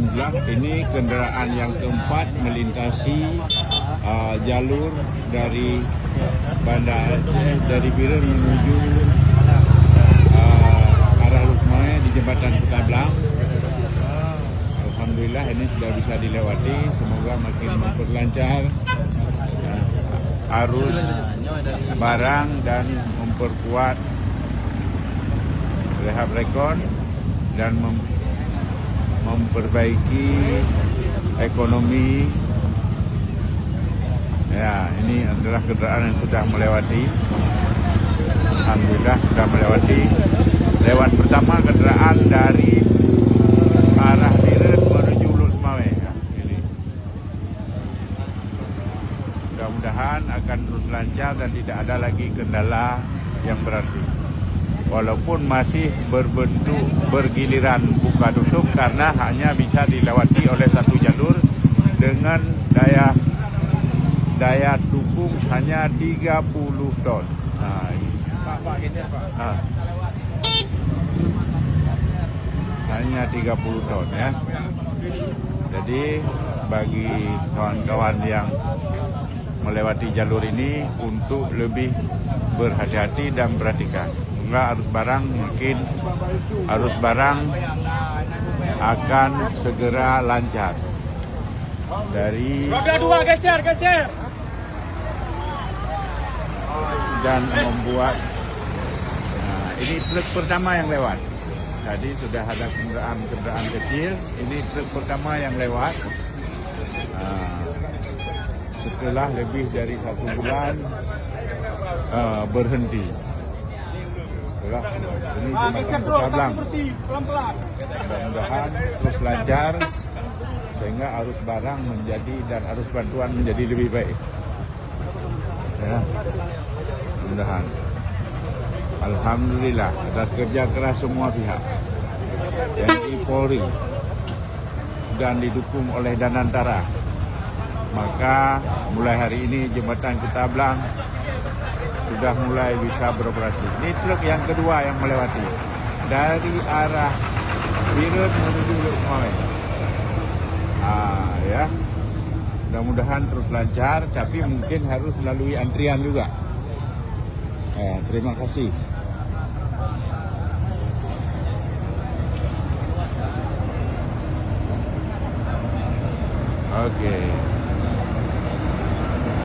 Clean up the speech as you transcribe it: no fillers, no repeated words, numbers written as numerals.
Alhamdulillah ini kendaraan yang keempat melintasi jalur dari Banda Aceh dari Biren menuju arah Lukmai di jembatan Kutablang. Alhamdulillah ini sudah bisa dilewati, semoga makin memperlancar arus barang dan memperkuat rehab rekon dan memperbaiki ekonomi. Ya, ini adalah kendaraan yang sudah melewati. Alhamdulillah sudah melewati. Lewat pertama kendaraan dari arah Biren menuju Lukmai. Ya, ini. Mudah-mudahan akan terus lancar dan tidak ada lagi kendala yang berarti. Walaupun masih berbentuk bergiliran buka tutup karena hanya bisa dilewati oleh satu jalur dengan daya dukung hanya 30 ton. Nah, Pak geser Pak. Hanya 30 ton ya. Jadi bagi kawan-kawan yang melewati jalur ini untuk lebih berhati-hati dan perhatikan. Arus barang akan segera lancar dari roda 2 geser dan membuat ini truk pertama yang lewat. Tadi sudah ada kendaraan kecil, ini truk pertama yang lewat setelah lebih dari 1 bulan berhenti. Ini jembatan Kutablang. Mudah-mudahan terus lancar sehingga arus barang menjadi dan arus bantuan menjadi lebih baik. Ya, mudah-mudahan. Alhamdulillah atas kerja keras semua pihak, TNI, Polri, dan didukung oleh Danantara. Maka mulai hari ini jembatan Kutablang sudah mulai bisa beroperasi. Ini truk yang kedua yang melewati dari arah Biren menuju Lukmai. Ya, mudah-mudahan terus lancar, tapi mungkin harus melalui antrian juga. Terima kasih. Oke.